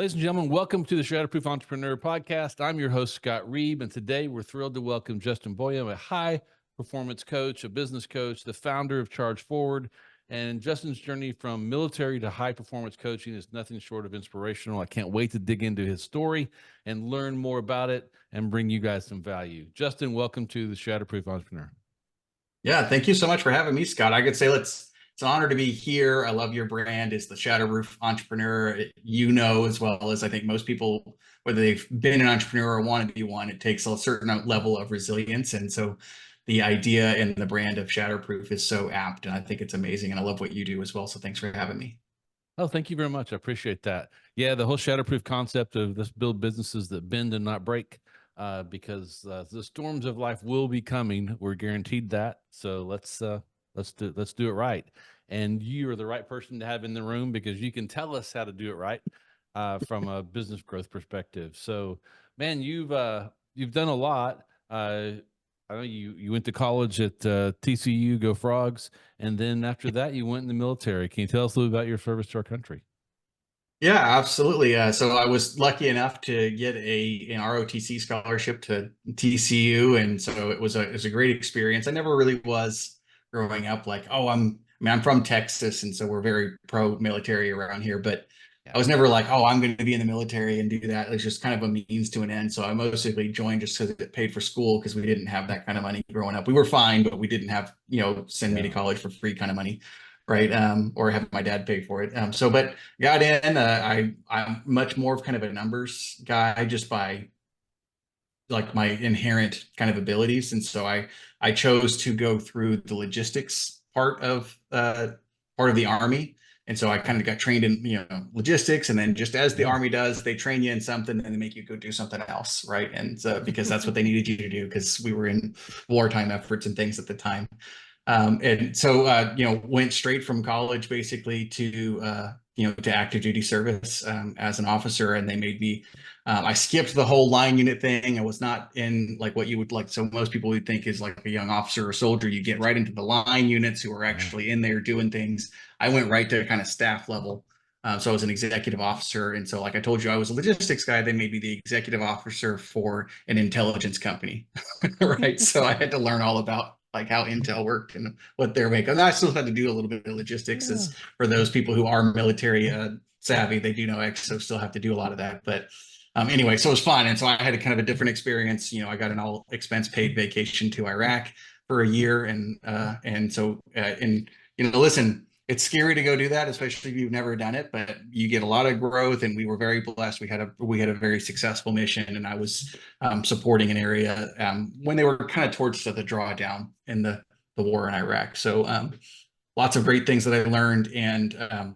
Ladies and gentlemen, welcome to the Shatterproof Entrepreneur Podcast. I'm your host, Scott Reeb, and today we're thrilled to welcome Justin Boyum, a high performance coach, a business coach, the founder of Charge Forward. And Justin's journey from military to high performance coaching is nothing short of inspirational. I can't wait to dig into his story and learn more about it and bring you guys some value. Justin, welcome to the Shatterproof Entrepreneur. Yeah, thank you so much for having me, Scott. I could say it's an honor to be here. I love your brand. It's the Shatterproof Entrepreneur. You know, as well as I think most people, whether they've been an entrepreneur or want to be one, it takes a certain level of resilience. And so the idea and the brand of Shatterproof is so apt. And I think it's amazing. And I love what you do as well. So thanks for having me. Oh, thank you very much. I appreciate that. Yeah, the whole Shatterproof concept of let's build businesses that bend and not break, because the storms of life will be coming. We're guaranteed that. So let's do it right. And you are the right person to have in the room because you can tell us how to do it right from a business growth perspective. So, man, you've done a lot. I know you went to college at TCU, go Frogs, and then after that you went in the military. Can you tell us a little about your service to our country? Yeah, absolutely. So I was lucky enough to get an ROTC scholarship to TCU, and so it was a great experience. I never really was growing up like, I'm from Texas, and so we're very pro military around here, but Yeah. I was never like, oh, I'm going to be in the military and do that. It was just kind of a means to an end. So I mostly joined just because it paid for school because we didn't have that kind of money growing up. We were fine, but we didn't have, send me to college for free kind of money, right? Or have my dad pay for it. But got in. I'm much more of kind of a numbers guy just by like my inherent kind of abilities, and so I chose to go through the logistics part of the Army. And so I kind of got trained in logistics, and then just as the Army does, they train you in something and they make you go do something else, right? And so because that's what they needed you to do because we were in wartime efforts and things at the time. And so, went straight from college basically to active duty service as an officer. And they made me, I skipped the whole line unit thing. I was not in like what you would like. So most people would think is like a young officer or soldier. You get right into the line units who are actually in there doing things. I went right to kind of staff level. So I was an executive officer. And so, like I told you, I was a logistics guy. They made me the executive officer for an intelligence company, right? So I had to learn all about like how Intel worked and what they're making. And I still had to do a little bit of logistics as for those people who are military savvy, they do know Exo still have to do a lot of that. But anyway, so it was fun. And so I had a kind of a different experience. I got an all expense paid vacation to Iraq for a year. Listen, it's scary to go do that, especially if you've never done it, but you get a lot of growth. And we were very blessed. We had a very successful mission, and I was supporting an area when they were kind of towards the drawdown in the war in Iraq. So lots of great things that I learned. And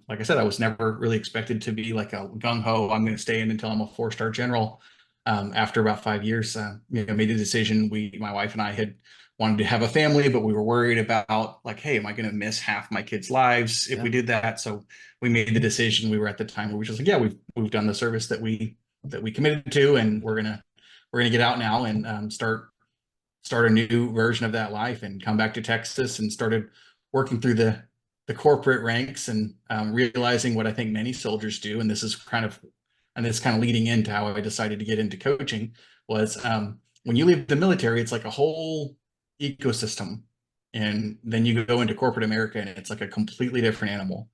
like I said, I was never really expected to be like a gung-ho, I'm going to stay in until I'm a 4-star general. After about 5 years, made a decision. My wife and I had wanted to have a family, but we were worried about like, hey, am I going to miss half my kids' lives if we did that? So we made the decision. We were at the time where we were just like, yeah, we've done the service that we committed to, and we're gonna get out now and start a new version of that life and come back to Texas, and started working through the corporate ranks and realizing what I think many soldiers do. And this is kind of leading into how I decided to get into coaching was when you leave the military, it's like a whole ecosystem. And then you go into corporate America and it's like a completely different animal.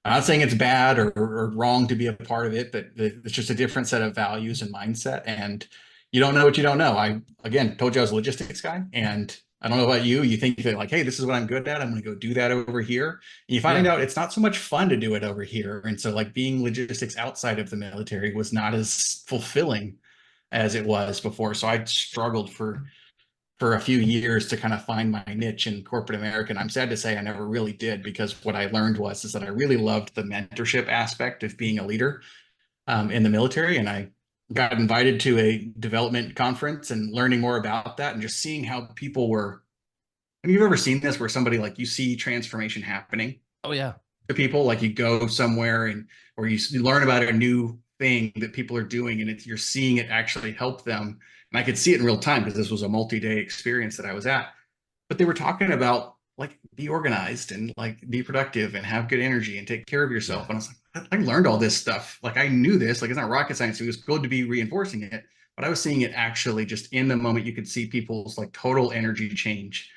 I'm not saying it's bad or wrong to be a part of it, but it's just a different set of values and mindset. And you don't know what you don't know. I, again, told you I was a logistics guy, and I don't know about you. You think that like, hey, this is what I'm good at. I'm going to go do that over here. And you find out it's not so much fun to do it over here. And so like being logistics outside of the military was not as fulfilling as it was before. So I struggled for a few years to kind of find my niche in corporate America. And I'm sad to say I never really did, because what I learned is that I really loved the mentorship aspect of being a leader in the military. And I got invited to a development conference and learning more about that and just seeing how people were. Have you ever seen this where somebody like you see transformation happening? Oh yeah. To people, like you go somewhere and or you learn about a new thing that people are doing, and you're seeing it actually help them. And I could see it in real time because this was a multi-day experience that I was at. But they were talking about like be organized and like be productive and have good energy and take care of yourself. Yeah. And I was like, I learned all this stuff. Like I knew this, like it's not rocket science. It was good to be reinforcing it, but I was seeing it actually just in the moment. You could see people's like total energy change.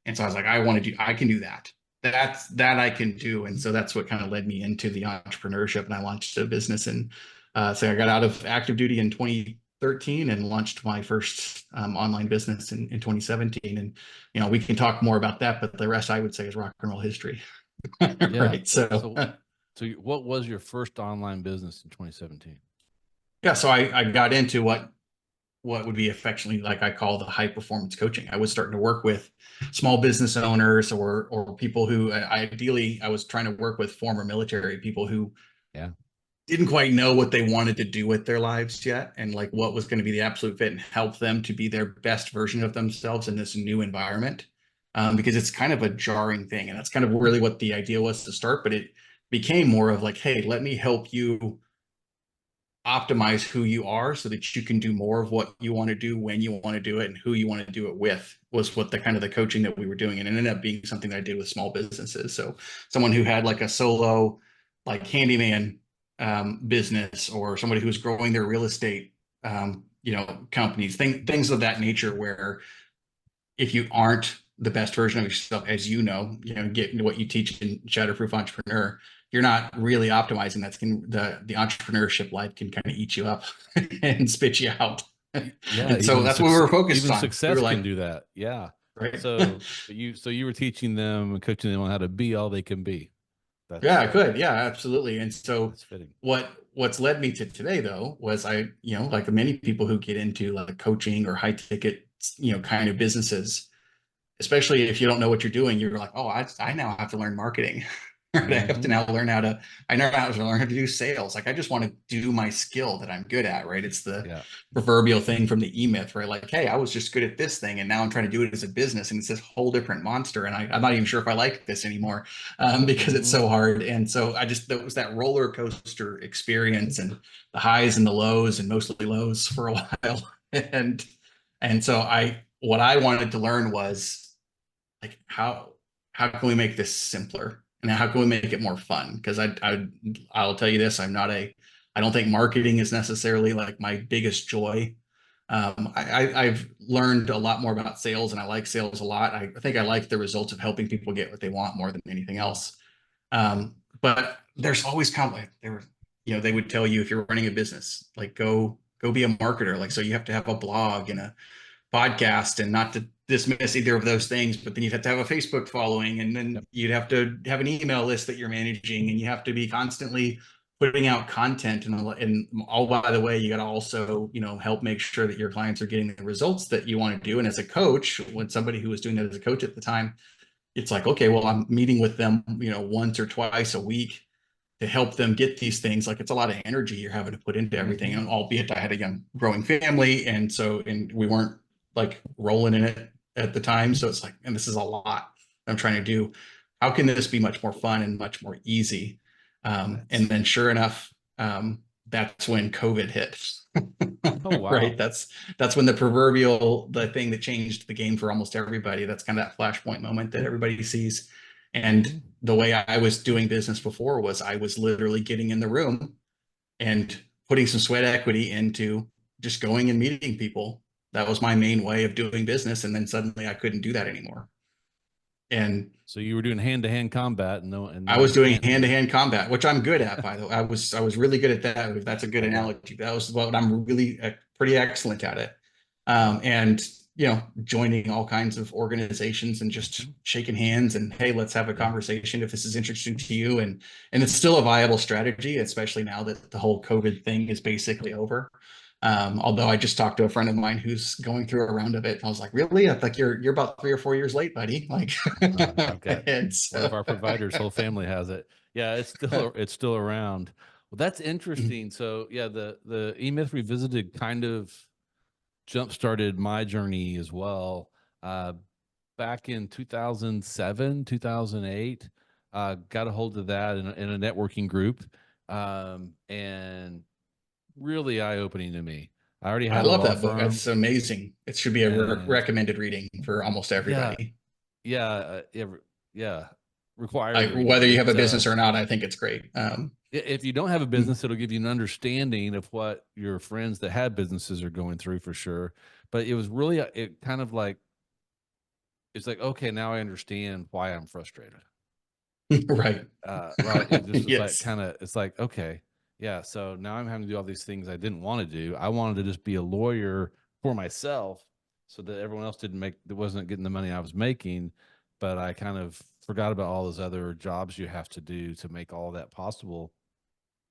And so I was like, I can do that. That I can do. And so that's what kind of led me into the entrepreneurship. And I launched a business. And so I got out of active duty in 2013 and launched my first online business in 2017. And we can talk more about that, but the rest I would say is rock and roll history. Yeah. Right. So, What was your first online business in 2017? yeah, so I got into what would be affectionately like I call the high performance coaching. I was starting to work with small business owners or people who ideally I was trying to work with former military people who Yeah. didn't quite know what they wanted to do with their lives yet and like what was going to be the absolute fit and help them to be their best version of themselves in this new environment. Because it's kind of a jarring thing. And that's kind of really what the idea was to start. But it became more of like, hey, let me help you optimize who you are so that you can do more of what you want to do when you want to do it and who you want to do it with was what the kind of the coaching that we were doing. And it ended up being something that I did with small businesses. So someone who had like a solo like handyman business or somebody who's growing their real estate companies, things of that nature where if you aren't the best version of yourself, as get into what you teach in Shatterproof Entrepreneur, you're not really optimizing. That's the entrepreneurship life can kind of eat you up and spit you out. Yeah, And so that's what we were focused even on. We were success can like, do that. Yeah. right. So you were teaching them and coaching them on how to be all they can be. Yeah, That's I could. Yeah, absolutely. And so that's fitting. what's led me to today though was like many people who get into like coaching or high ticket, kind of businesses, especially if you don't know what you're doing, you're like, oh, I now have to learn marketing. Right? I have to Mm-hmm. now I now have to learn how to do sales. Like I just want to do my skill that I'm good at, right? It's the Yeah. proverbial thing from the E-Myth, right? Like, hey, I was just good at this thing and now I'm trying to do it as a business and it's this whole different monster. And I'm not even sure if I like this anymore because it's Mm-hmm. so hard. And so that was that roller coaster experience and the highs and the lows and mostly lows for a while. And so what I wanted to learn was like how can we make this simpler and how can we make it more fun? Because I'll tell you this, I don't think marketing is necessarily like my biggest joy. I've learned a lot more about sales and I like sales a lot. I think I like the results of helping people get what they want more than anything else. But there's always kind of like they would tell you if you're running a business, like go be a marketer. Like, so you have to have a blog and a podcast and not to dismiss either of those things, but then you'd have to have a Facebook following and then Yep. you'd have to have an email list that you're managing and you have to be constantly putting out content and all by the way, you got to also, help make sure that your clients are getting the results that you want to do. And as a coach, when somebody who was doing that as a coach at the time, it's like, okay, well, I'm meeting with them, once or twice a week to help them get these things. Like it's a lot of energy you're having to put into everything. Mm-hmm. And albeit I had a young growing family. And we weren't like rolling in it at the time. So it's like, and this is a lot I'm trying to do. How can this be much more fun and much more easy? And then sure enough, that's when COVID hit. Oh Right. wow. That's when the thing that changed the game for almost everybody. That's kind of that flashpoint moment that everybody sees. And Mm-hmm. the way I was doing business before was I was literally getting in the room and putting some sweat equity into just going and meeting people. That was my main way of doing business. And then suddenly I couldn't do that anymore. And So you were doing hand-to-hand combat and I no was one doing can't do it. hand-to-hand combat, which I'm good at, by the way. I was really good at that. If that's a good Okay. analogy, that was what I'm really pretty excellent at it. And joining all kinds of organizations and just Mm-hmm. shaking hands and hey, let's have a Yeah. conversation if this is interesting to you. And it's still a viable strategy, especially now that the whole COVID thing is basically over. Although I just talked to a friend of mine who's going through a round of it. I was like, really? I think you're about 3 or 4 years late, buddy. Like, I've got and one of so, our providers, whole family has it. Yeah, it's still around. Well, that's interesting. So yeah, the E-Myth Revisited kind of jump started my journey as well. Uh, Back in 2007, 2008, got a hold of that in a networking group, and really eye opening to me. I already I had a love law that book. firm, That's amazing. It should be a and recommended reading for almost yeah, everybody. yeah, requiring. Whether you have a But business or not, I think it's great. if you don't have a business, it'll give you an understanding of what your friends that had businesses are going through for sure. But it was really, it kind of like, it's like, okay, now I understand why I'm frustrated. Right. Right. It just was like, Yes. kind of, it's like, okay, yeah. So now I'm having to do all these things I didn't want to do. I wanted to just be a lawyer for myself so that everyone else that wasn't getting the money I was making. But I kind of forgot about all those other jobs you have to do to make all that possible.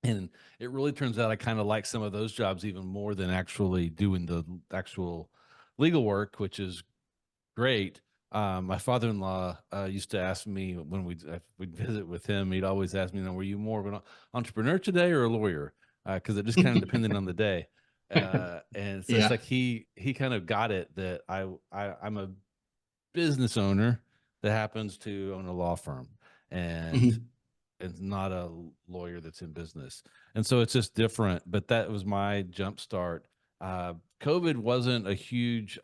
And it really turns out I kind of like some of those jobs even more than actually doing the actual legal work, which is great. My father-in-law used to ask me when we'd visit with him. He'd always ask me, "Were you more of an entrepreneur today or a lawyer?" Because it just kind of depended on the day. And so it's Yeah. like he kind of got it that I'm a business owner that happens to own a law firm, and Mhm. it's not a lawyer that's in business. And so it's just different. But that was my jump start. COVID wasn't a huge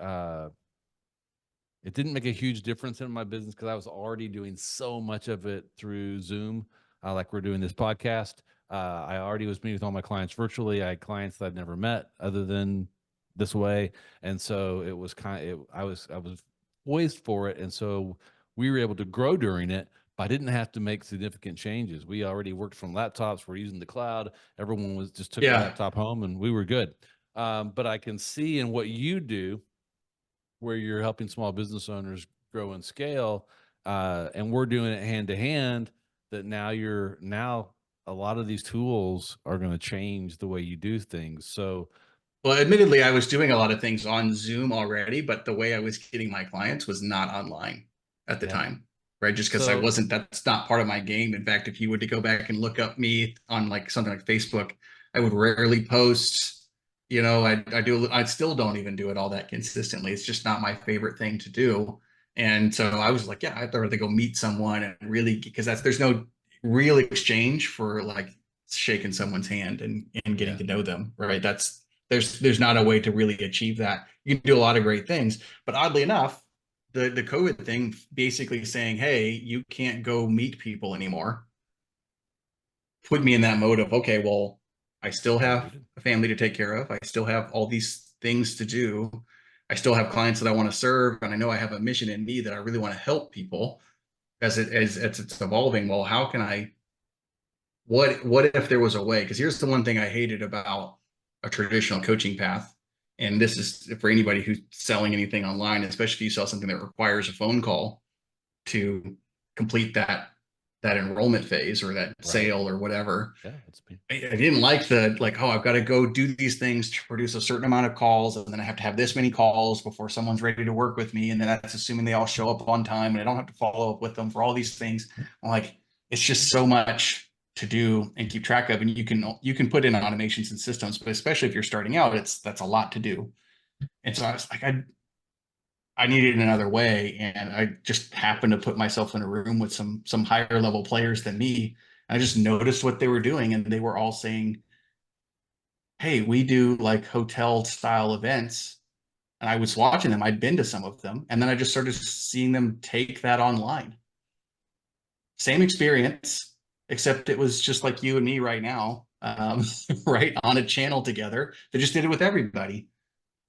it didn't make a huge difference in my business because I was already doing so much of it through Zoom, like we're doing this podcast. I already was meeting with all my clients virtually. I had clients that I'd never met other than this way, and so it was I was poised for it, and so we were able to grow during it. But I didn't have to make significant changes. We already worked from laptops. We're using the cloud. Everyone was just took a Yeah. laptop home, and we were good. But I can see in what you do where you're helping small business owners grow and scale, and we're doing it hand to hand, that now a lot of these tools are going to change the way you do things. So Well, admittedly, I was doing a lot of things on Zoom already, but the way I was getting my clients was not online at the yeah. time, right? Just because So that's not part of my game. In fact, if you were to go back and look up me on like something like Facebook, I would rarely post. I still don't even do it all that consistently. It's just not my favorite thing to do. And so I was like, yeah, I'd rather go meet someone and really, because there's no real exchange for like shaking someone's hand and getting yeah, to know them, right? There's not a way to really achieve that. You can do a lot of great things, but oddly enough, the COVID thing basically saying, "Hey, you can't go meet people anymore," put me in that mode of, okay, well, I still you're have muted. a family to take care of. I still have all these things to do. I still have clients that I want to serve, and I know I have a mission in me that I really want to help people as it's evolving. Well, how can I what if there was a way? Because here's the one thing I hated about a traditional coaching path, and this is for anybody who's selling anything online, especially if you sell something that requires a phone call to complete that enrollment phase or that Right. sale or whatever. Yeah. It's me. I didn't like oh, I've got to go do these things to produce a certain amount of calls, and then I have to have this many calls before someone's ready to work with me, and then that's assuming they all show up on time, and I don't have to follow up with them for all these things. I'm like, it's just so much to do and keep track of, and you can put in automations and systems, but especially if you're starting out, that's a lot to do. And so I was like, I needed another way, and I just happened to put myself in a room with some higher level players than me. I just noticed what they were doing, and they were all saying, "Hey, we do like hotel style events." And I was watching them. I'd been to some of them, and then I just started seeing them take that online. Same experience, except it was just like you and me right now, right on a channel together. They just did it with everybody.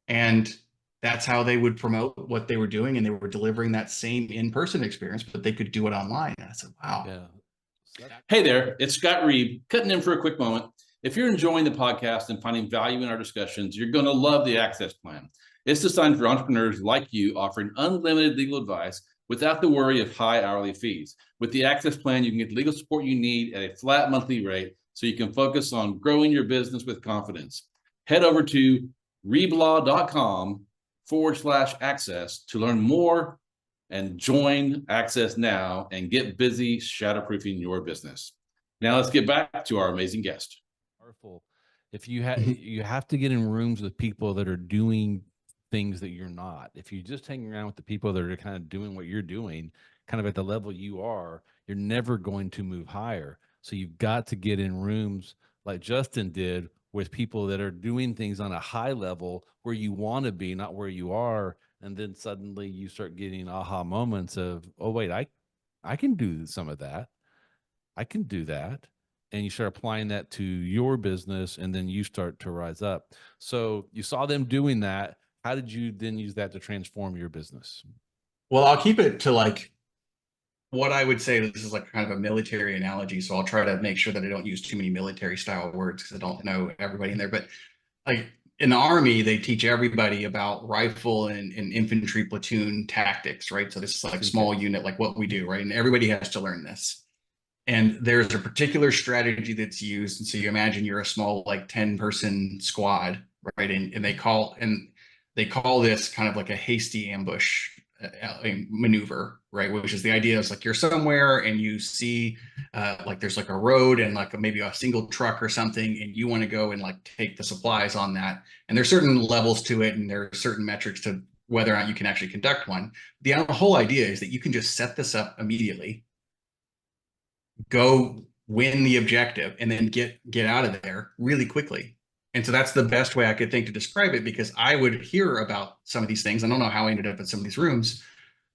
And that's how they would promote what they were doing. And they were delivering that same in-person experience, but they could do it online. And I said, wow. Yeah. Hey there, it's Scott Reed, cutting in for a quick moment. If you're enjoying the podcast and finding value in our discussions, you're going to love the Access Plan. It's designed for entrepreneurs like you, offering unlimited legal advice without the worry of high hourly fees. With the Access Plan, you can get the legal support you need at a flat monthly rate so you can focus on growing your business with confidence. Head over to reblaw.com/access to learn more and join Access now and get busy shatterproofing your business. Now let's get back to our amazing guest. Powerful. If you have to get in rooms with people that are doing things that you're not. If you just hang around with the people that are kind of doing what you're doing, kind of at the level you are, you're never going to move higher. So you've got to get in rooms like Justin did with people that are doing things on a high level where you want to be, not where you are. And then suddenly you start getting aha moments of, oh, wait, I can do some of that. I can do that. And you start applying that to your business, and then you start to rise up. So you saw them doing that. How did you then use that to transform your business? Well, I'll keep it to like what I would say. This is like kind of a military analogy, so I'll try to make sure that I don't use too many military style words because I don't know everybody in there. But like in the army, they teach everybody about rifle and infantry platoon tactics, right? So this is like Okay. small unit, like what we do, right? And everybody has to learn this. And there's a particular strategy that's used. And so you imagine you're a small, like 10-person squad, right? And they call this kind of like a hasty ambush maneuver, right? Which is the idea is like you're somewhere and you see like there's like a road and like maybe a single truck or something, and you want to go and like take the supplies on that. And there's certain levels to it, and there are certain metrics to whether or not you can actually conduct one. The whole idea is that you can just set this up immediately, go win the objective, and then get out of there really quickly. And so that's the best way I could think to describe it, because I would hear about some of these things. I don't know how I ended up in some of these rooms,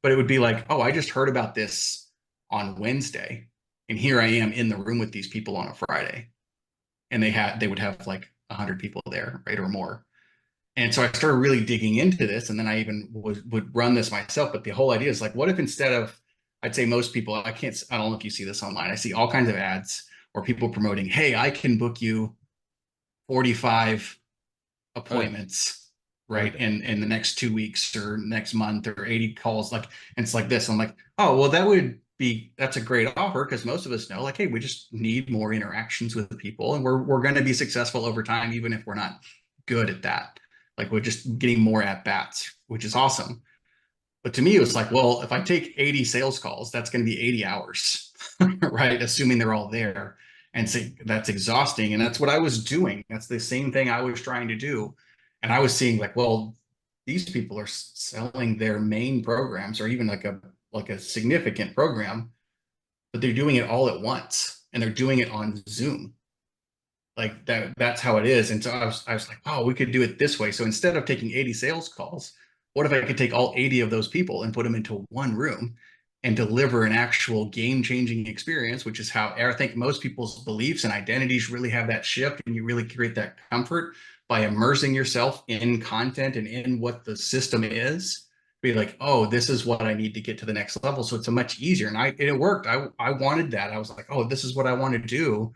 but it would be like, oh, I just heard about this on Wednesday, and here I am in the room with these people on a Friday, and they would have like 100 people there, right, or more. And so I started really digging into this, and then I even would run this myself. But the whole idea is like, what if instead of, I'd say most people, I don't know if you see this online. I see all kinds of ads or people promoting, hey, I can book you 45 Oh yeah. appointments, Oh right? yeah. In the next 2 weeks or next month, or 80 calls. Like, and it's like this. I'm like, oh, well, that's a great offer, because most of us know, like, hey, we just need more interactions with people, and we're going to be successful over time, even if we're not good at that. Like, we're just getting more at bats, which is awesome. But to me, it was like, well, if I take 80 sales calls, that's going to be 80 hours, right? Assuming they're all there. And so that's exhausting. And that's what I was doing. That's the same thing I was trying to do. And I was seeing like, well, these people are selling their main programs, or even like a significant program, but they're doing it all at once, and they're doing it on Zoom. Like that's how it is. And so I was like, oh, we could do it this way. So instead of taking 80 sales calls, what if I could take all 80 of those people and put them into one room and deliver an actual game-changing experience, which is how I think most people's beliefs and identities really have that shift, and you really create that comfort by immersing yourself in content and in what the system is. Be like, oh, this is what I need to get to the next level. So it's a much easier. And it worked. I wanted that. I was like, oh, this is what I want to do,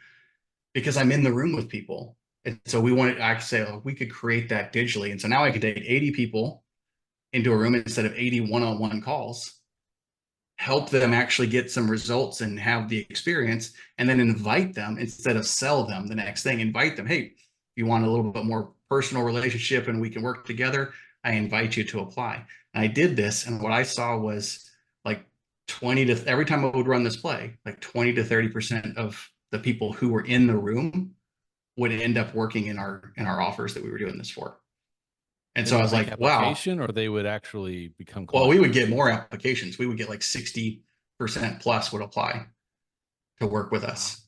because I'm in the room with people. And so I could say, oh, we could create that digitally. And so now I could take 80 people into a room instead of 80 one-on-one calls, help them actually get some results and have the experience, and then invite them instead of sell them the next thing. Invite them, hey, if you want a little bit more personal relationship and we can work together, I invite you to apply. And I did this, and what I saw was like 20 to every time I would run this play, like 20 to 30% of the people who were in the room would end up working in our offers that we were doing this for. And They so I would was make like, wow. application, or they would actually become Well, we would clients. get more applications. We would get like 60% plus would apply to work with Wow. us.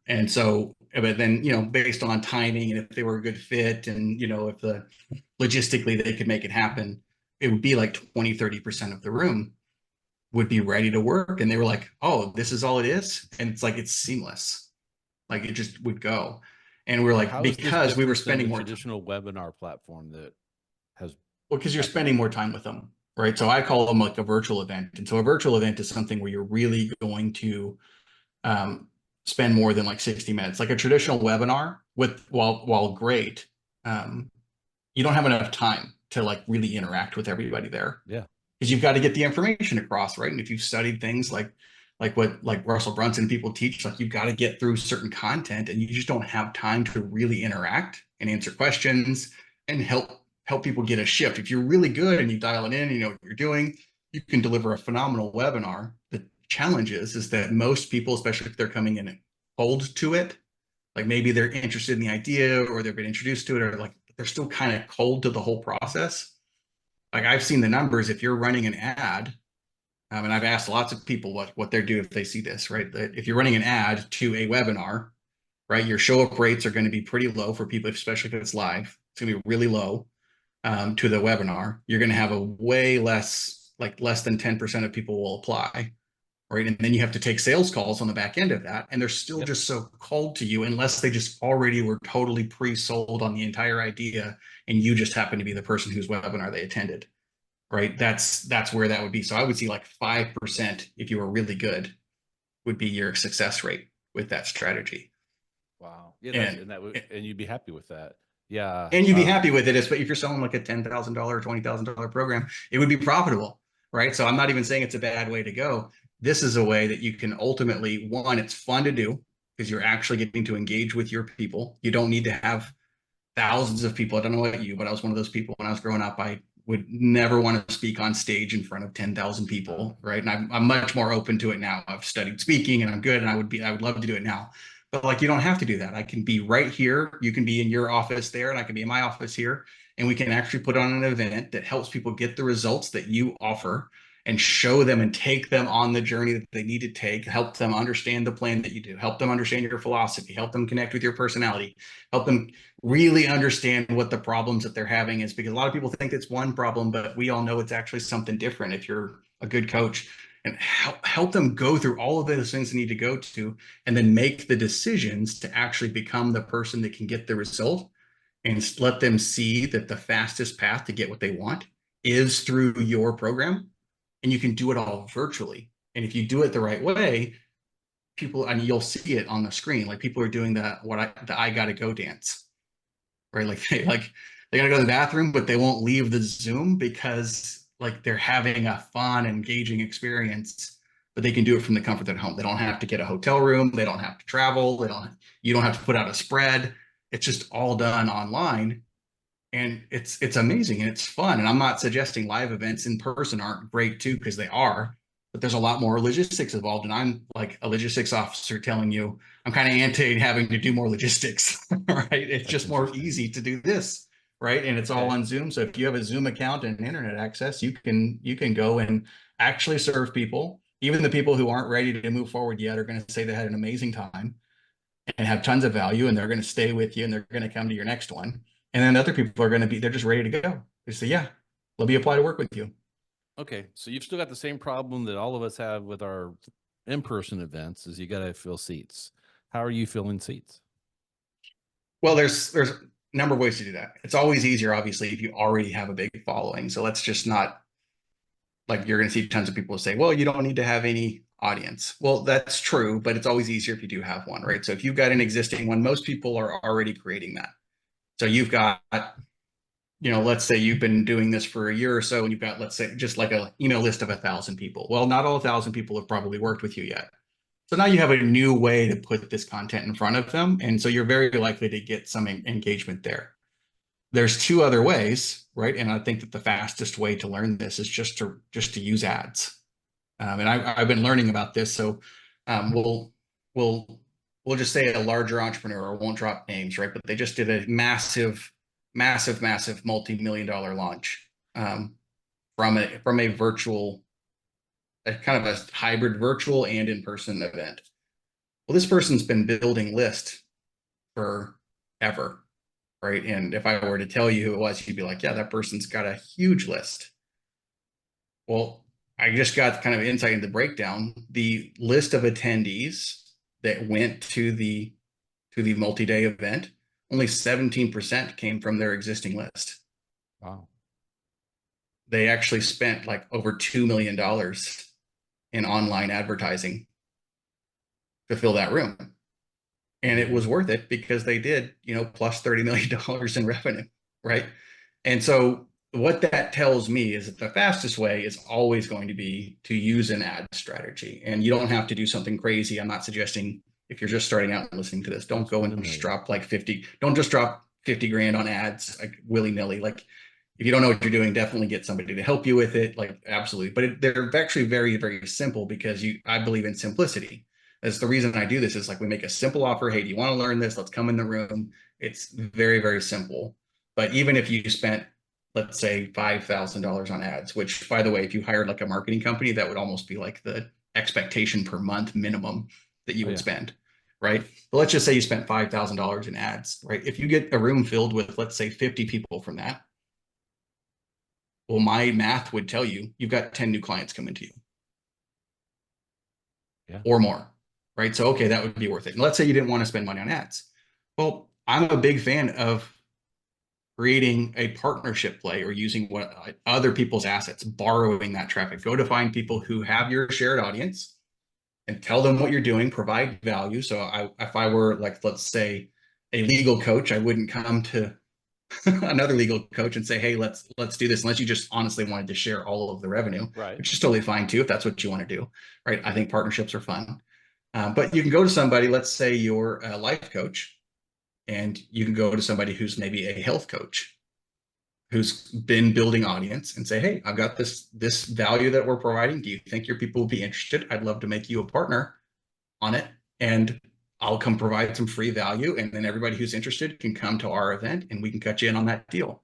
And so, but then, based on timing and if they were a good fit, and, if logistically they could make it happen, it would be like 20, 30% of the room would be ready to work. And they were like, oh, this is all it is. And it's like, it's seamless. Like it just would go. And we're So like, how is this because we were different than spending the more time, traditional webinar platform that has well, because you're gotten you spending there? more time with them, right? So I call them like a virtual event. And so a virtual event is something where you're really going to um, spend more than like 60 minutes. Like a traditional webinar, while great, um, you don't have enough time to like really interact with everybody there, Yeah. because you've got to get the information across, right? And if you've studied things like what like Russell Brunson people teach, like you've got to get through certain content, and you just don't have time to really interact and answer questions and help people get a shift. If you're really good and you dial it in, you know what you're doing, you can deliver a phenomenal webinar. The challenge is that most people, especially if they're coming in cold to it, like maybe they're interested in the idea or they've been introduced to it, or like they're still kind of cold to the whole process. Like I've seen the numbers. If you're running an ad, and I've asked lots of people what they do if they see this, right? That if you're running an ad to a webinar, right, your show up rates are going to be pretty low for people, especially if it's live. It's going to be really low to the webinar. You're going to have a way less, like less than 10% of people will apply, right? And then you have to take sales calls on the back end of that. And they're still just so cold to you unless they just already were totally pre-sold on the entire idea. And you just happen to be the person whose webinar they attended, right? That's where that would be. So I would see like 5% if you were really good would be your success rate with that strategy. Wow. Yeah, And and you'd be happy with that. Yeah. and you'd be happy with it. If you're selling like a $10,000, $20,000 program, it would be profitable, right? So I'm not even saying it's a bad way to go. This is a way that you can ultimately, one, it's fun to do because you're actually getting to engage with your people. You don't need to have thousands of people. I don't know about you, but I was one of those people when I was growing up. I would never want to speak on stage in front of 10,000 people, right? And I'm much more open to it now. I've studied speaking and I'm good, and I would love to do it now. But like, you don't have to do that. I can be right here. You can be in your office there, and I can be in my office here, and we can actually put on an event that helps people get the results that you offer and show them and take them on the journey that they need to take, help them understand the plan that you do, help them understand your philosophy, help them connect with your personality, help them really understand what the problems that they're having is, because a lot of people think it's one problem, but we all know it's actually something different if you're a good coach, and help them go through all of those things they need to go to, and then make the decisions to actually become the person that can get the result, and let them see that the fastest path to get what they want is through your program, and you can do it all virtually. And if you do it the right way, people, and you'll see it on the screen, like people are doing the I gotta go dance, right? They gotta go to the bathroom, but they won't leave the Zoom because like they're having a fun, engaging experience, but they can do it from the comfort of their home. They don't have to get a hotel room. They don't have to travel. You don't have to put out a spread. It's just all done online. And it's amazing and it's fun. And I'm not suggesting live events in person aren't great too, because they are, but there's a lot more logistics involved. And I'm like a logistics officer telling you, I'm kind of anti having to do more logistics, right? It's just more easy to do this, right? And it's all on Zoom. So if you have a Zoom account and internet access, you can go and actually serve people. Even the people who aren't ready to move forward yet are going to say they had an amazing time and have tons of value, and they're going to stay with you, and they're going to come to your next one. And then other people are going to be, they're just ready to go. They say, yeah, let me apply to work with you. Okay. So you've still got the same problem that all of us have with our in-person events, is you got to fill seats. How are you filling seats? Well, there's a number of ways to do that. It's always easier, obviously, if you already have a big following. So let's just not, like, you're going to see tons of people say, well, you don't need to have any audience. Well, that's true, but it's always easier if you do have one, right? So if you've got an existing one, most people are already creating that. So you've got, let's say you've been doing this for a year or so, and you've got, let's say, just like a email list of 1,000 people. Well, not all 1,000 people have probably worked with you yet. So now you have a new way to put this content in front of them. And so you're very likely to get some engagement there. There's two other ways, right? And I think that the fastest way to learn this is just to use ads. And I've been learning about this. So we'll just say a larger entrepreneur, won't drop names, right? But they just did a massive multi-million-dollar launch from a virtual, a kind of a hybrid virtual and in-person event. Well, this person's been building list forever, right? And if I were to tell you who it was, you'd be like, yeah, that person's got a huge list. Well, I just got kind of insight into the breakdown. The list of attendees that went to the multi-day event, only 17% came from their existing list. Wow. They actually spent like over $2 million in online advertising to fill that room. And it was worth it because they did, plus $30 million in revenue, right? And so what that tells me is that the fastest way is always going to be to use an ad strategy. And you don't have to do something crazy. I'm not suggesting, if you're just starting out and listening to this, don't go and just drop don't just drop 50 grand on ads like willy-nilly. Like, if you don't know what you're doing, definitely get somebody to help you with it. Like, absolutely. But they're actually very, very simple because I believe in simplicity. That's the reason I do this, is like, we make a simple offer. Hey, do you want to learn this? Let's come in the room. It's very, very simple. But even if you spent, let's say, $5,000 on ads, which, by the way, if you hired like a marketing company, that would almost be like the expectation per month minimum that you would spend, right? But let's just say you spent $5,000 in ads, right? If you get a room filled with, let's say, 50 people from that, well, my math would tell you you've got 10 new clients coming to you. Yeah. or more, right? So, okay, that would be worth it. And let's say you didn't want to spend money on ads. Well, I'm a big fan of creating a partnership play or using what other people's assets, borrowing that traffic. Go to find people who have your shared audience and tell them what you're doing, provide value. So if I were like, let's say a legal coach, I wouldn't come to another legal coach and say, hey, let's do this, unless you just honestly wanted to share all of the revenue, Right. which is totally fine too, if that's what you want to do, right? I think partnerships are fun. But you can go to somebody, let's say you're a life coach, and you can go to somebody who's maybe a health coach who's been building audience and say, hey, I've got this value that we're providing. Do you think your people will be interested? I'd love to make you a partner on it, and I'll come provide some free value, and then everybody who's interested can come to our event and we can cut you in on that deal.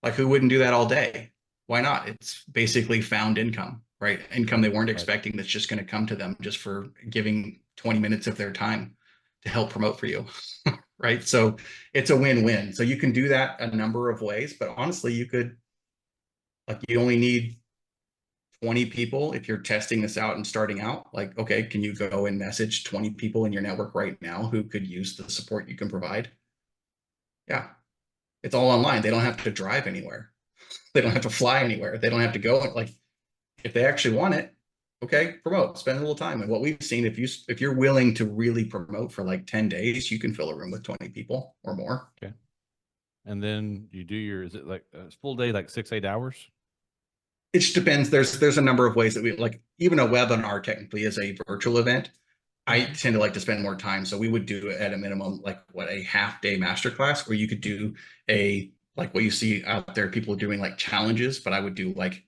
Like, who wouldn't do that all day? Why not? It's basically found income, right? Income they weren't expecting, that's just going to come to them just for giving 20 minutes of their time to help promote for you. Right? So it's a win-win. So you can do that a number of ways, but honestly, you only need 20 people if you're testing this out and starting out. Like, okay, can you go and message 20 people in your network right now who could use the support you can provide? Yeah, it's all online. They don't have to drive anywhere. They don't have to fly anywhere. They don't have to go. Like, if they actually want it, okay, promote, spend a little time. And what we've seen, if you're willing to really promote for like 10 days, you can fill a room with 20 people or more. Okay. And then you do is it like a full day, like 6, 8 hours? It just depends. There's a number of ways that we like. Even a webinar technically is a virtual event. I tend to like to spend more time. So we would do at a minimum, like a half day masterclass where you could do like what you see out there, people doing like challenges, but I would do like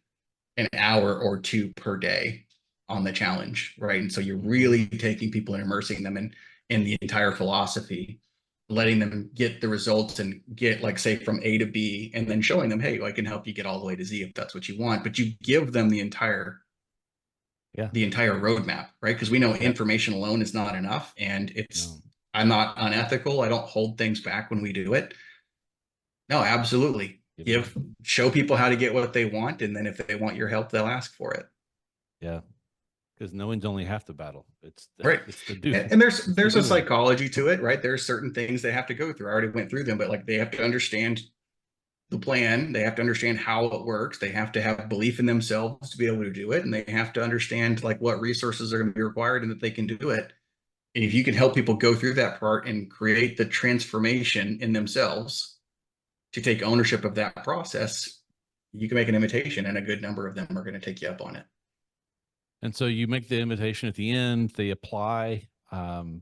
an hour or two per day on the challenge, right? And so you're really taking people and immersing them in the entire philosophy, letting them get the results and get, like, say, from A to B, and then showing them, hey, I can help you get all the way to Z if that's what you want. But you give them the entire roadmap, right? Because we know information alone is not enough, and I'm not unethical. I don't hold things back when we do it. No, absolutely. Show people how to get what they want, and then if they want your help, they'll ask for it. Yeah, because no one's only half the battle. It's right. It's the do. And there's a psychology to it, right? There's certain things they have to go through. I already went through them, but like, they have to understand the plan. They have to understand how it works. They have to have belief in themselves to be able to do it, and they have to understand like what resources are going to be required and that they can do it. And if you can help people go through that part and create the transformation in themselves to take ownership of that process, you can make an invitation, and a good number of them are going to take you up on it. And so you make the invitation at the end, they apply, and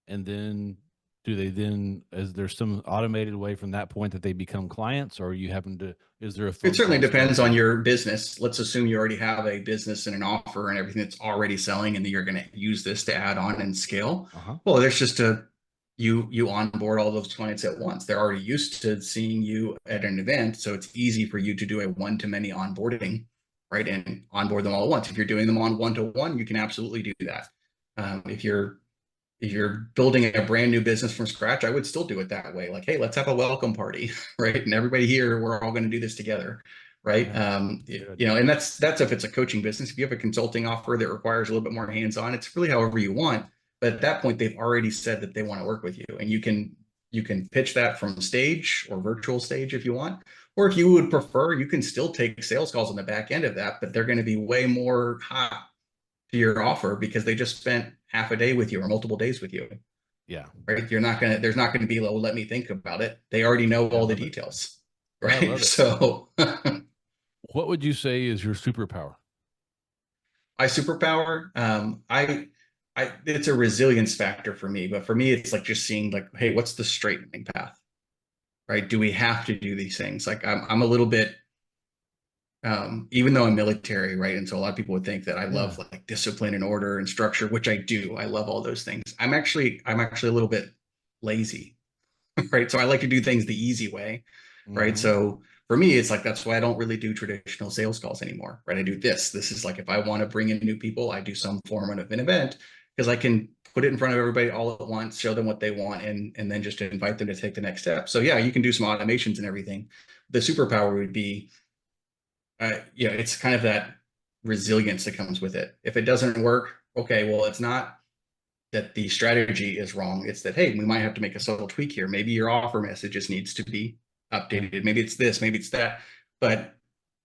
then is there some automated way from that point that they become clients, or are you having to, is there a phone It certainly call depends schedule? on your business. Let's assume you already have a business and an offer and everything that's already selling, and that you're going to use this to add on and scale. Well, there's just you onboard all those clients at once. They're already used to seeing you at an event, so it's easy for you to do a one-to-many onboarding, right? And onboard them all at once. If you're doing them on one-to-one, you can absolutely do that. If you're building a brand new business from scratch, I would still do it that way. Like, hey, let's have a welcome party, right? And everybody here, we're all going to do this together, right? And that's if it's a coaching business. If you have a consulting offer that requires a little bit more hands-on, it's really however you want. But at that point, they've already said that they want to work with you, and you can pitch that from stage or virtual stage if you want. Or if you would prefer, you can still take sales calls on the back end of that, but they're going to be way more hot to your offer because they just spent half a day with you or multiple days with you. Yeah. Right. There's not going to be, oh, let me think about it. They already know all the details. Right. So what would you say is your superpower? My superpower, it's a resilience factor for me, but for me, it's like just seeing like, hey, what's the straightening path? Right. Do we have to do these things? Like, I'm a little bit, even though I'm military, right? And so a lot of people would think that I love like discipline and order and structure, which I do. I love all those things. I'm actually a little bit lazy, right? So I like to do things the easy way, right? So for me, it's like, that's why I don't really do traditional sales calls anymore, right? I do this. This is like, if I want to bring in new people, I do some form of an event because I can put it in front of everybody all at once, show them what they want, and then just invite them to take the next step. So yeah, you can do some automations and everything. The superpower would be, it's kind of that resilience that comes with it. If it doesn't work, okay, well, it's not that the strategy is wrong. It's that, hey, we might have to make a subtle tweak here. Maybe your offer messages needs to be Yeah. updated. Maybe it's this, maybe it's that. But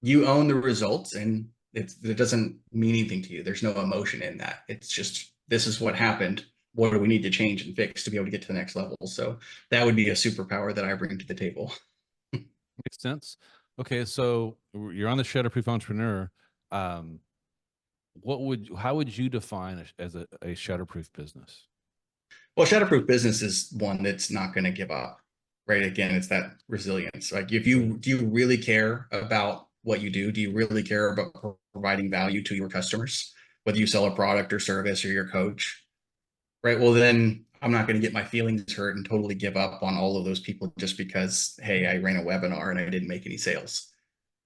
you own the results, and it doesn't mean anything to you. There's no emotion in that. It's just, this is what happened. What do we need to change and fix to be able to get to the next level? So that would be a superpower that I bring to the table. Makes sense. Okay, so you're on the Shatterproof Entrepreneur. Um, how would you define as a Shatterproof business? Well, Shatterproof business is one that's not going to give up, right? Again, it's that resilience. Like, if you do you really care about what you do? Do you really care about providing value to your customers, whether you sell a product or service or your coach, right? Well, then I'm not going to get my feelings hurt and totally give up on all of those people just because, hey, I ran a webinar and I didn't make any sales,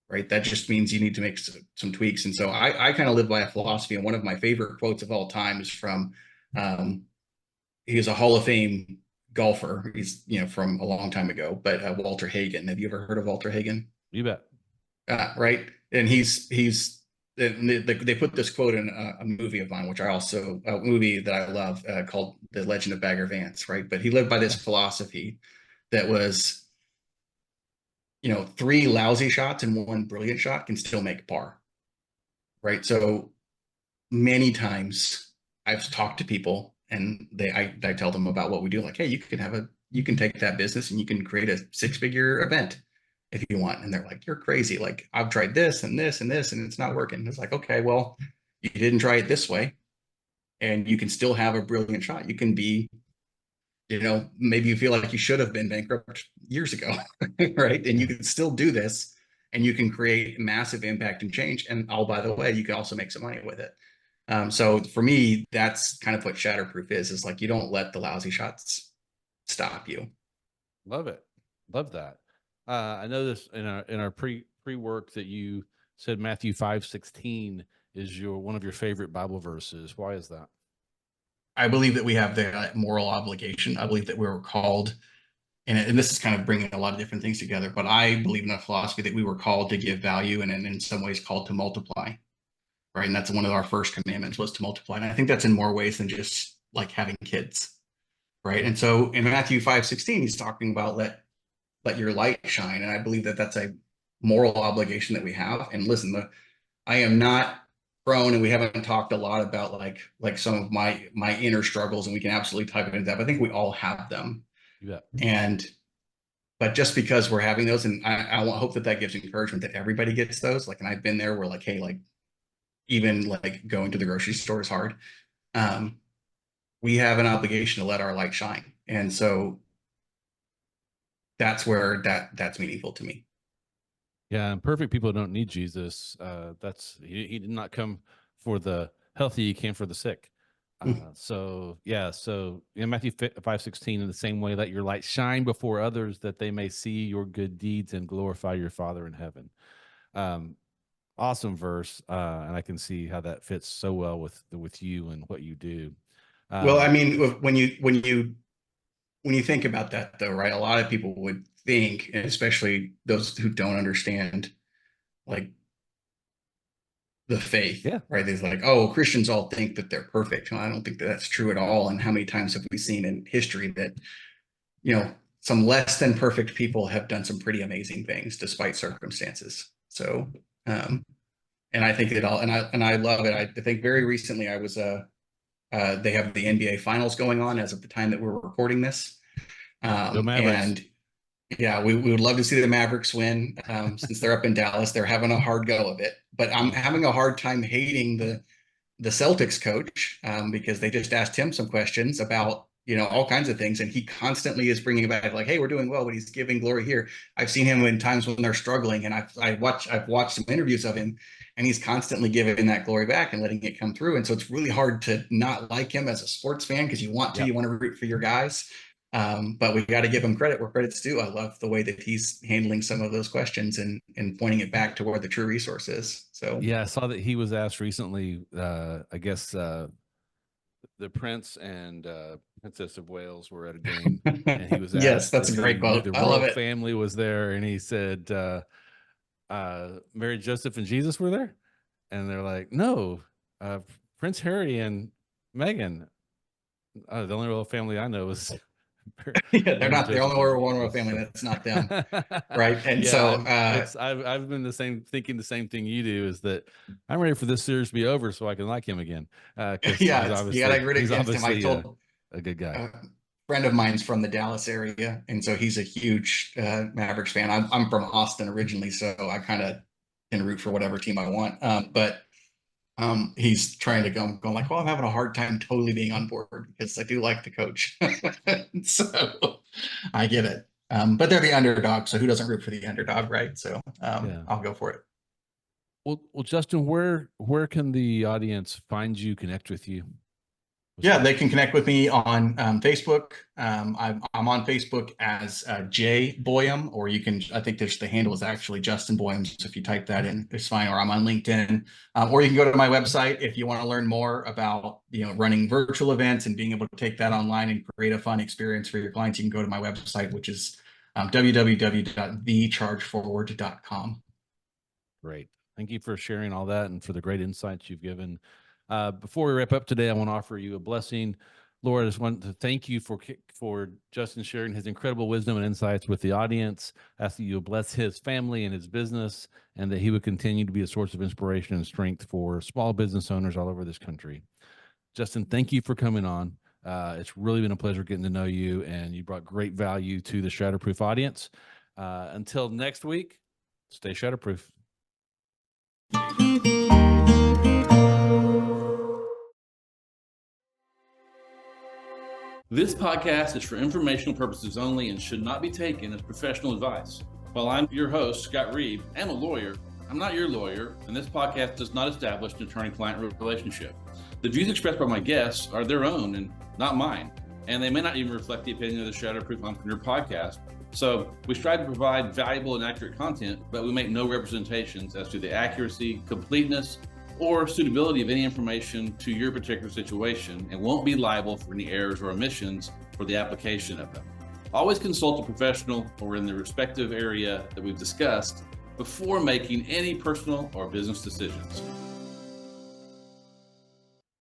right? That just means you need to make some tweaks. And so I kind of live by a philosophy. And one of my favorite quotes of all time is from um, he was a Hall of Fame golfer. He's, from a long time ago, but Walter Hagen. Have you ever heard of Walter Hagen? You bet. Right. And they put this quote in a movie of mine, which a movie that I love called The Legend of Bagger Vance. Right. But he lived by this Yeah. philosophy that was, three lousy shots and one brilliant shot can still make par. Right. So many times I've talked to people and I tell them about what we do. Like, hey, you can take that business and you can create a 6-figure event if you want. And they're like, you're crazy. Like, I've tried this and this and this, and it's not working. It's like, okay, well, you didn't try it this way, and you can still have a brilliant shot. You can be, maybe you feel like you should have been bankrupt years ago, right? And Yeah. you can still do this, and you can create massive impact and change. And oh, by the way, you can also make some money with it. So for me, that's kind of what Shatterproof is like, you don't let the lousy shots stop you. Love it. Love that. I know this in our pre work that you said Matthew 5:16 is one of your favorite Bible verses. Why is that? I believe that we have the moral obligation. I believe that we were called, and this is kind of bringing a lot of different things together, but I believe in a philosophy that we were called to give value and in some ways called to multiply, right? And that's one of our first commandments was to multiply. And I think that's in more ways than just like having kids, right? And so in Matthew 5:16, he's talking about let your light shine. And I believe that that's a moral obligation that we have. And listen, I am not prone, and we haven't talked a lot about like some of my inner struggles, and we can absolutely type into that. But I think we all have them. You bet. And but just because we're having those, and I hope that gives encouragement that everybody gets those. Like, and I've been there where like, hey, like even like going to the grocery store is hard. Um, we have an obligation to let our light shine. And so that's where that's meaningful to me. Yeah, and perfect people don't need Jesus. He did not come for the healthy; he came for the sick. So in Matthew 5:16, in the same way, let your light shine before others, that they may see your good deeds and glorify your Father in heaven. Um, awesome verse, and I can see how that fits so well with you and what you do. Well, I Um, mean, when you think about that though, right? A lot of people would think, and especially those who don't understand like the faith, yeah, right? There's like, oh, Christians all think that they're perfect. Well, I don't think that that's true at all. And how many times have we seen in history that, some less than perfect people have done some pretty amazing things despite circumstances. So, um, and I think it all, and I love it. I think very recently I was, they have the NBA finals going on as of the time that we're recording this. go Mavericks. And yeah, we would love to see the Mavericks win. Since they're up in Dallas, they're having a hard go of it. But I'm Yeah, having a hard time hating the Celtics coach because they just asked him some questions about all kinds of things, and he constantly is bringing it back like, hey, we're doing well, but he's giving glory here. I've seen him in times when they're struggling, and I've watched some interviews of him, and he's constantly giving that glory back and letting it come through. And so it's really hard to not like him as a sports fan because yeah. you want to root for your guys. But we got to give him credit where credit's due. I love the way that he's handling some of those questions and pointing it back to where the true resource is. So Yeah, I saw that he was asked recently. I guess the Prince and Princess of Wales were at a game, and he was yes, asked that's if a great he knew quote. the I love royal it. family was there, and he said Mary, Joseph, and Jesus were there, and they're like, no, Prince Harry and Meghan, the only royal family I know is Yeah, they're not the only one royal family that's not them, right? And yeah, so I've been thinking the same thing you do, is that I'm ready for this series to be over so I can like him again. Because yeah, you gotta root he's against him. I obviously told a good guy. a friend of mine's from the Dallas area, and so he's a huge Mavericks fan. I'm from Austin originally, so I kind of can root for whatever team I want. But he's trying to go, going like, well, I'm having a hard time totally being on board because I do like the coach. So I get it. But they're the underdog. So who doesn't root for the underdog, right? So Yeah. I'll go for it. Well, Justin, where can the audience find you, connect with you? Yeah, they can connect with me on Facebook. I'm on Facebook as J Boyum, or you can, I think the handle is actually Justin Boyum. So if you type that in, it's fine. Or I'm on LinkedIn, or you can go to my website if you want to learn more about, running virtual events and being able to take that online and create a fun experience for your clients. You can go to my website, which is www.thechargeforward.com. Great. Thank you for sharing all that and for the great insights you've given. Before we wrap up today, I want to offer you a blessing. Lord, I just want to thank you for Justin sharing his incredible wisdom and insights with the audience. I ask that you bless his family and his business, and that he would continue to be a source of inspiration and strength for small business owners all over this country. Justin, thank you for coming on. It's really been a pleasure getting to know you, and you brought great value to the Shatterproof audience. Until next week, stay Shatterproof. This podcast is for informational purposes only and should not be taken as professional advice. While I'm your host, Scott Reed, and a lawyer, I'm not your lawyer, and this podcast does not establish an attorney-client relationship. The views expressed by my guests are their own and not mine, and they may not even reflect the opinion of the Shatterproof Entrepreneur Podcast. So we strive to provide valuable and accurate content, but we make no representations as to the accuracy, completeness, or suitability of any information to your particular situation, and won't be liable for any errors or omissions for the application of them. Always consult a professional or in the respective area that we've discussed before making any personal or business decisions.